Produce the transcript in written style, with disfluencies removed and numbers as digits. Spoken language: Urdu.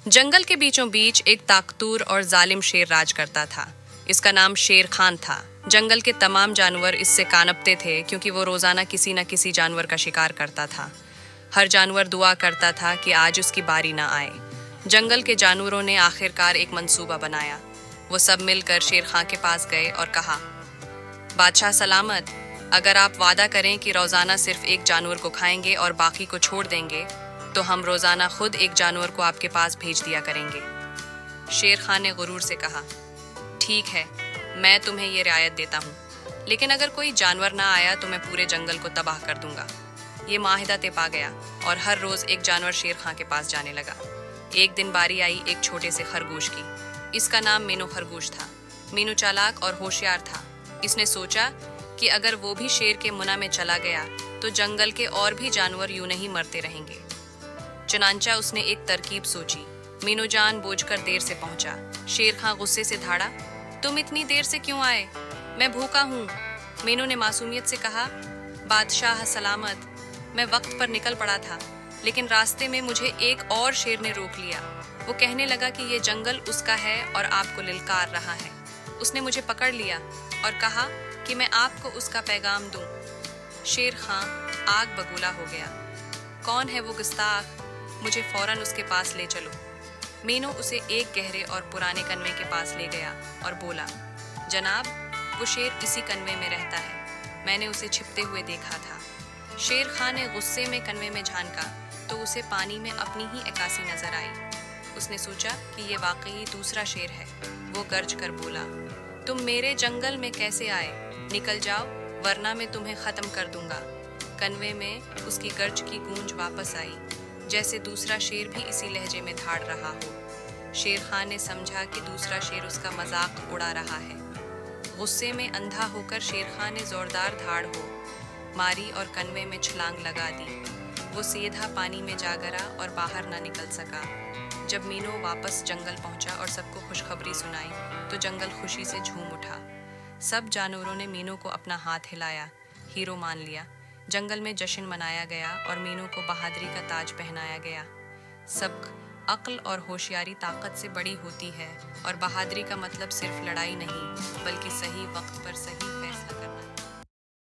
جنگل کے بیچوں بیچ ایک طاقتور اور ظالم شیر راج کرتا تھا۔ اس کا نام شیر خان تھا۔ جنگل کے تمام جانور اس سے کانپتے تھے کیونکہ وہ روزانہ کسی نہ کسی جانور کا شکار کرتا تھا۔ ہر جانور دعا کرتا تھا کہ آج اس کی باری نہ آئے۔ جنگل کے جانوروں نے آخرکار ایک منصوبہ بنایا۔ وہ سب مل کر شیر خان کے پاس گئے اور کہا، بادشاہ سلامت، اگر آپ وعدہ کریں کہ روزانہ صرف ایک جانور کو کھائیں گے اور باقی کو چھوڑ دیں گے تو ہم روزانہ خود ایک جانور کو آپ کے پاس بھیج دیا کریں گے۔ شیر خان نے غرور سے کہا، ٹھیک ہے، میں تمہیں یہ رعایت دیتا ہوں، لیکن اگر کوئی جانور نہ آیا تو میں پورے جنگل کو تباہ کر دوں گا۔ یہ معاہدہ طے پا گیا اور ہر روز ایک جانور شیر خان کے پاس جانے لگا۔ ایک دن باری آئی ایک چھوٹے سے خرگوش کی۔ اس کا نام مینو خرگوش تھا۔ مینو چالاک اور ہوشیار تھا۔ اس نے سوچا کہ اگر وہ بھی شیر کے منہ میں چلا گیا تو جنگل کے اور بھی جانور یوں نہیں مرتے رہیں گے۔ چنانچہ اس نے ایک ترکیب سوچی۔ مینو جان بوجھ کر دیر سے پہنچا۔ شیر خان غصے سے دھاڑا، تم اتنی دیر سے کیوں آئے؟ میں بھوکا ہوں۔ مینو نے معصومیت سے کہا، بادشاہ سلامت، میں وقت پر نکل پڑا تھا، لیکن راستے میں مجھے ایک اور شیر نے روک لیا۔ وہ کہنے لگا کہ یہ جنگل اس کا ہے اور آپ کو للکار رہا ہے۔ اس نے مجھے پکڑ لیا اور کہا کہ میں آپ کو اس کا پیغام دوں۔ شیر خان آگ بگولا ہو گیا۔ کون ہے وہ گستاخ؟ مجھے فوراً اس کے پاس لے چلو۔ مینو اسے ایک گہرے اور پرانے کنویں کے پاس لے گیا اور بولا، جناب، وہ شیر اسی کنویں میں رہتا ہے، میں نے اسے چھپتے ہوئے دیکھا تھا۔ شیر خان نے غصے میں کنویں میں جھانکا تو اسے پانی میں اپنی ہی عکاسی نظر آئی۔ اس نے سوچا کہ یہ واقعی دوسرا شیر ہے۔ وہ گرج کر بولا، تم میرے جنگل میں کیسے آئے؟ نکل جاؤ ورنہ میں تمہیں ختم کر دوں گا۔ کنویں میں اس کی گرج کی گونج واپس آئی، جیسے دوسرا شیر بھی اسی لہجے میں دھاڑ رہا ہو۔ شیر خان نے سمجھا کہ دوسرا شیر اس کا مذاق اڑا رہا ہے۔ غصے میں اندھا ہو کر شیر خان نے زوردار دھاڑ ماری اور کنویں میں چھلانگ لگا دی۔ وہ سیدھا پانی میں جا گرا اور باہر نہ نکل سکا۔ جب مینو واپس جنگل پہنچا اور سب کو خوشخبری سنائی تو جنگل خوشی سے جھوم اٹھا۔ سب جانوروں نے مینو کو اپنا ہاتھ ہلایا، ہیرو مان لیا۔ جنگل میں جشن منایا گیا اور مینو کو بہادری کا تاج پہنایا گیا۔ سبق: عقل اور ہوشیاری طاقت سے بڑی ہوتی ہے اور بہادری کا مطلب صرف لڑائی نہیں بلکہ صحیح وقت پر صحیح